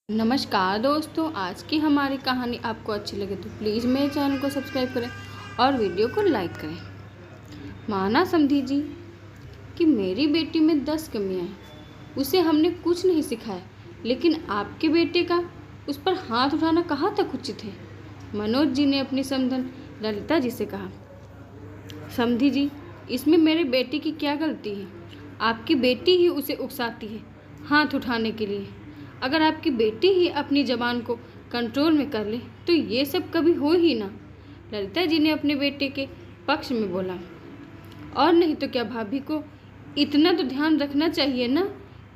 नमस्कार दोस्तों, आज की हमारी कहानी आपको अच्छी लगे तो प्लीज़ मेरे चैनल को सब्सक्राइब करें और वीडियो को लाइक करें। माना समधी जी कि मेरी बेटी में 10 कमियां हैं, उसे हमने कुछ नहीं सिखाया, लेकिन आपके बेटे का उस पर हाथ उठाना कहाँ तक उचित है। मनोज जी ने अपनी समधन ललिता जी से कहा, समधी जी, इसमें मेरे बेटे की क्या गलती है? आपकी बेटी ही उसे उकसाती है हाथ उठाने के लिए। अगर आपकी बेटी ही अपनी ज़बान को कंट्रोल में कर ले तो ये सब कभी हो ही ना। ललिता जी ने अपने बेटे के पक्ष में बोला, और नहीं तो क्या, भाभी को इतना तो ध्यान रखना चाहिए ना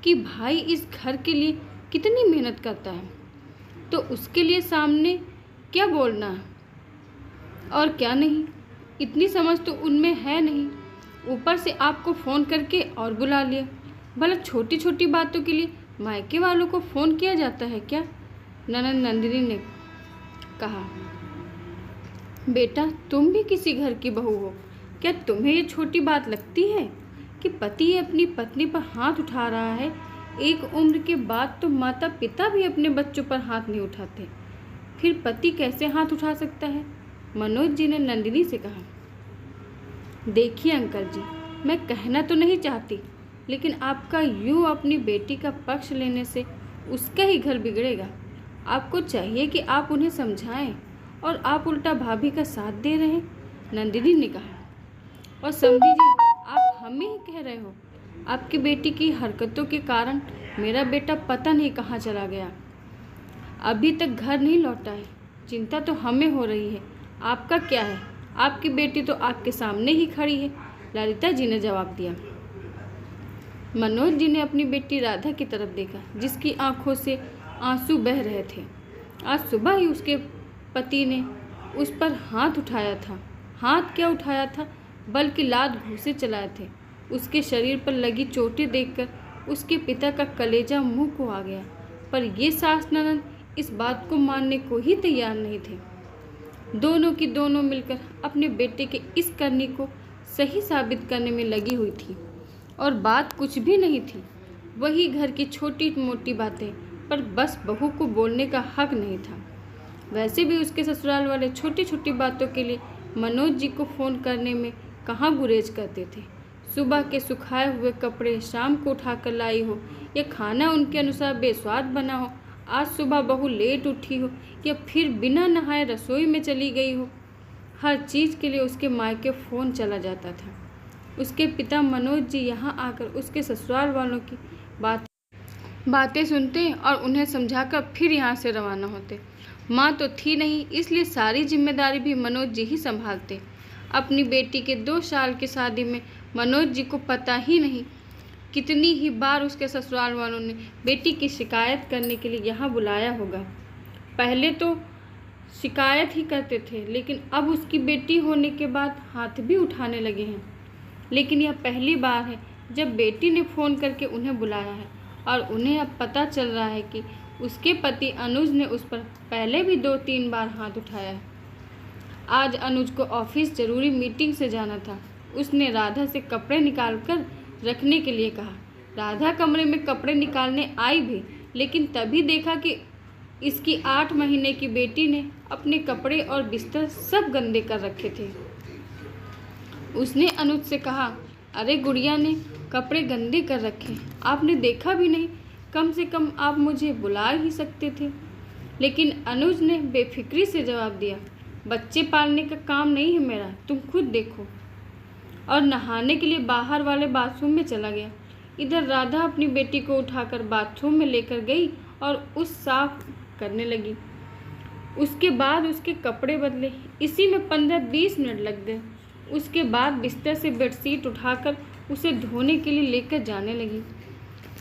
कि भाई इस घर के लिए कितनी मेहनत करता है, तो उसके लिए सामने क्या बोलना है और क्या नहीं। इतनी समझ तो उनमें है नहीं, ऊपर से आपको फ़ोन करके और बुला लिया। भला छोटी छोटी बातों के लिए मायके वालों को फ़ोन किया जाता है क्या? ननद नंदिनी ने कहा, बेटा तुम भी किसी घर की बहू हो, क्या तुम्हें ये छोटी बात लगती है कि पति अपनी पत्नी पर हाथ उठा रहा है? एक उम्र के बाद तो माता पिता भी अपने बच्चों पर हाथ नहीं उठाते, फिर पति कैसे हाथ उठा सकता है? मनोज जी ने नंदिनी से कहा, देखिए अंकल जी, मैं कहना तो नहीं चाहती, लेकिन आपका यूँ अपनी बेटी का पक्ष लेने से उसका ही घर बिगड़ेगा। आपको चाहिए कि आप उन्हें समझाएं, और आप उल्टा भाभी का साथ दे रहे हैं। नंदिनी ने कहा, और समधी जी, आप हमें ही कह रहे हो? आपकी बेटी की हरकतों के कारण मेरा बेटा पता नहीं कहाँ चला गया, अभी तक घर नहीं लौटा है। चिंता तो हमें हो रही है, आपका क्या है? आपकी बेटी तो आपके सामने ही खड़ी है, ललिता जी ने जवाब दिया। मनोज जी ने अपनी बेटी राधा की तरफ देखा, जिसकी आंखों से आंसू बह रहे थे। आज सुबह ही उसके पति ने उस पर हाथ उठाया था। हाथ क्या उठाया था, बल्कि लात घूंसे चलाए थे। उसके शरीर पर लगी चोटें देखकर उसके पिता का कलेजा मुंह को आ गया, पर ये सास ननद इस बात को मानने को ही तैयार नहीं थे। दोनों की दोनों मिलकर अपने बेटे के इस करनी को सही साबित करने में लगी हुई थी, और बात कुछ भी नहीं थी, वही घर की छोटी मोटी बातें, पर बस बहू को बोलने का हक नहीं था। वैसे भी उसके ससुराल वाले छोटी छोटी बातों के लिए मनोज जी को फ़ोन करने में कहाँ गुरेज करते थे। सुबह के सुखाए हुए कपड़े शाम को उठाकर लाई हो, या खाना उनके अनुसार बेस्वाद बना हो, आज सुबह बहू लेट उठी हो, या फिर बिना नहाए रसोई में चली गई हो, हर चीज़ के लिए उसके मायके फ़ोन चला जाता था। उसके पिता मनोज जी यहाँ आकर उसके ससुराल वालों की बातें सुनते और उन्हें समझाकर फिर यहाँ से रवाना होते। माँ तो थी नहीं, इसलिए सारी जिम्मेदारी भी मनोज जी ही संभालते। अपनी बेटी के 2 साल की शादी में मनोज जी को पता ही नहीं कितनी ही बार उसके ससुराल वालों ने बेटी की शिकायत करने के लिए यहाँ बुलाया होगा। पहले तो शिकायत ही करते थे, लेकिन अब उसकी बेटी होने के बाद हाथ भी उठाने लगे हैं। लेकिन यह पहली बार है जब बेटी ने फ़ोन करके उन्हें बुलाया है, और उन्हें अब पता चल रहा है कि उसके पति अनुज ने उस पर पहले भी 2-3 बार हाथ उठाया है। आज अनुज को ऑफिस ज़रूरी मीटिंग से जाना था। उसने राधा से कपड़े निकाल कर रखने के लिए कहा। राधा कमरे में कपड़े निकालने आई भी, लेकिन तभी देखा कि इसकी 8 महीने की बेटी ने अपने कपड़े और बिस्तर सब गंदे कर रखे थे। उसने अनुज से कहा, अरे गुड़िया ने कपड़े गंदे कर रखे, आपने देखा भी नहीं? कम से कम आप मुझे बुला ही सकते थे। लेकिन अनुज ने बेफिक्री से जवाब दिया, बच्चे पालने का काम नहीं है मेरा, तुम खुद देखो। और नहाने के लिए बाहर वाले बाथरूम में चला गया। इधर राधा अपनी बेटी को उठाकर बाथरूम में लेकर गई और उस साफ करने लगी। उसके बाद उसके कपड़े बदले, इसी में 15-20 मिनट लग गए। उसके बाद बिस्तर से बेडशीट उठाकर उसे धोने के लिए लेकर जाने लगी।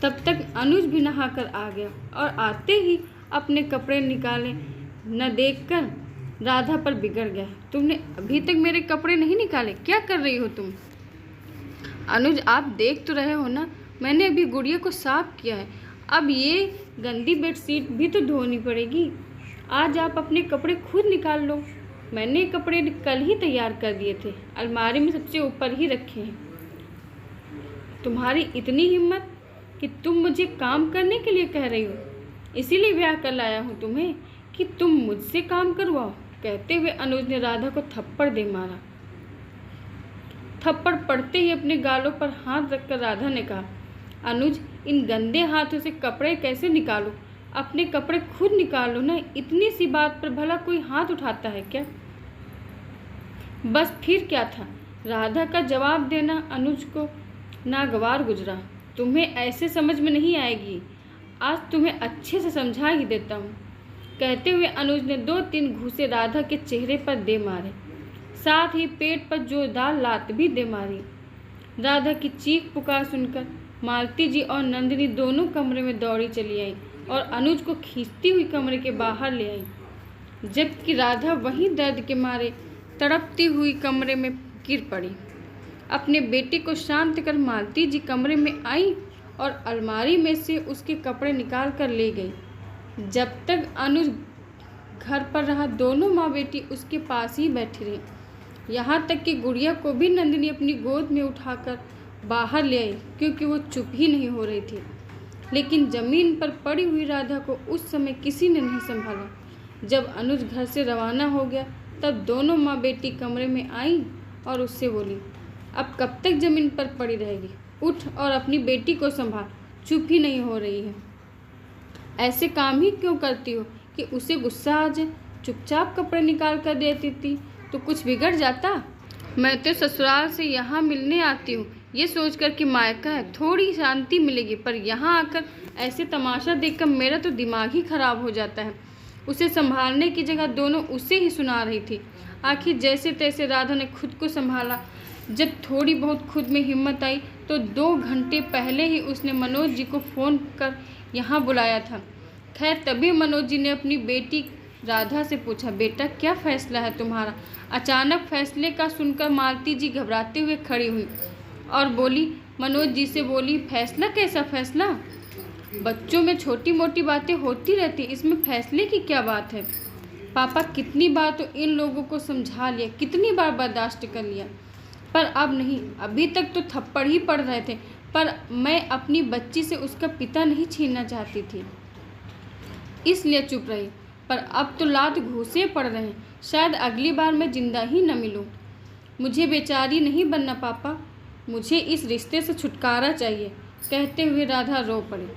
तब तक अनुज भी नहाकर आ गया, और आते ही अपने कपड़े निकाले न देखकर राधा पर बिगड़ गया। तुमने अभी तक मेरे कपड़े नहीं निकाले, क्या कर रही हो तुम? अनुज, आप देख तो रहे हो ना, मैंने अभी गुड़िया को साफ किया है, अब ये गंदी बेडशीट भी तो धोनी पड़ेगी। आज आप अपने कपड़े खुद निकाल लो, मैंने कपड़े कल ही तैयार कर दिए थे, अलमारी में सबसे ऊपर ही रखे हैं। तुम्हारी इतनी हिम्मत कि तुम मुझे काम करने के लिए कह रही हो? इसीलिए ब्याह कर लाया हूँ तुम्हें कि तुम मुझसे काम करवाओ। कहते हुए अनुज ने राधा को थप्पड़ दे मारा। थप्पड़ पड़ते ही अपने गालों पर हाथ रखकर राधा ने कहा, अनुज, इन गंदे हाथों से कपड़े कैसे निकालो? अपने कपड़े खुद निकालो ना। इतनी सी बात पर भला कोई हाथ उठाता है क्या? बस फिर क्या था? राधा का जवाब देना अनुज को नागवार गुजरा। तुम्हें ऐसे समझ में नहीं आएगी, आज तुम्हें अच्छे से समझा ही देता हूँ। कहते हुए अनुज ने 2-3 घूंसे राधा के चेहरे पर दे मारे, साथ ही पेट पर जोरदार लात भी दे मारी। राधा की चीख पुकार सुनकर मालती जी और नंदिनी दोनों कमरे में दौड़ी चली आई और अनुज को खींचती हुई कमरे के बाहर ले आई, जबकि राधा वहीं दर्द के मारे तड़पती हुई कमरे में गिर पड़ी। अपने बेटे को शांत कर मालती जी कमरे में आई और अलमारी में से उसके कपड़े निकाल कर ले गई। जब तक अनुज घर पर रहा, दोनों माँ बेटी उसके पास ही बैठी रही। यहाँ तक कि गुड़िया को भी नंदिनी अपनी गोद में उठाकर बाहर ले आई, क्योंकि वो चुप ही नहीं हो रही थी। लेकिन जमीन पर पड़ी हुई राधा को उस समय किसी ने नहीं संभाला। जब अनुज घर से रवाना हो गया, तब दोनों माँ बेटी कमरे में आई और उससे बोली, अब कब तक जमीन पर पड़ी रहेगी? उठ और अपनी बेटी को संभाल, चुप ही नहीं हो रही है। ऐसे काम ही क्यों करती हो कि उसे गुस्सा आ जाए? चुपचाप कपड़े निकाल कर देती थी तो कुछ बिगड़ जाता। मैं तो ससुराल से यहाँ मिलने आती हूँ ये सोचकर कि मायका है, थोड़ी शांति मिलेगी, पर यहाँ आकर ऐसे तमाशा देखकर मेरा तो दिमाग ही खराब हो जाता है। उसे संभालने की जगह दोनों उसे ही सुना रही थी। आखिर जैसे तैसे राधा ने खुद को संभाला। जब थोड़ी बहुत खुद में हिम्मत आई तो 2 घंटे पहले ही उसने मनोज जी को फ़ोन कर यहाँ बुलाया था। खैर, तभी मनोज जी ने अपनी बेटी राधा से पूछा, बेटा क्या फ़ैसला है तुम्हारा? अचानक फैसले का सुनकर मालती जी घबराते हुए खड़ी हुई और बोली, मनोज जी से बोली, फैसला? कैसा फैसला? बच्चों में छोटी मोटी बातें होती रहती, इसमें फैसले की क्या बात है? पापा, कितनी बार तो इन लोगों को समझा लिया, कितनी बार बर्दाश्त कर लिया, पर अब नहीं। अभी तक तो थप्पड़ ही पड़ रहे थे, पर मैं अपनी बच्ची से उसका पिता नहीं छीनना चाहती थी, इसलिए चुप रही। पर अब तो लात घूंसे पड़ रहे हैं, शायद अगली बार मैं जिंदा ही न मिलूं। मुझे बेचारी नहीं बनना पापा, मुझे इस रिश्ते से छुटकारा चाहिए। कहते हुए राधा रो पड़ी।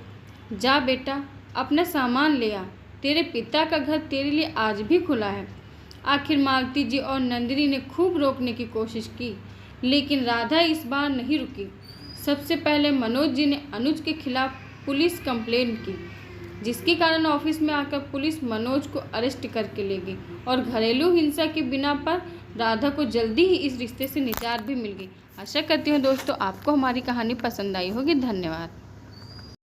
जा बेटा, अपना सामान ले आ, तेरे पिता का घर तेरे लिए आज भी खुला है। आखिर मालती जी और नंदिनी ने खूब रोकने की कोशिश की, लेकिन राधा इस बार नहीं रुकी। सबसे पहले मनोज जी ने अनुज के खिलाफ पुलिस कंप्लेंट की, जिसके कारण ऑफिस में आकर पुलिस मनोज को अरेस्ट करके ले गई और घरेलू हिंसा के बिना पर राधा को जल्दी ही इस रिश्ते से निजात भी मिल गई। आशा करती हूँ दोस्तों आपको हमारी कहानी पसंद आई होगी। धन्यवाद।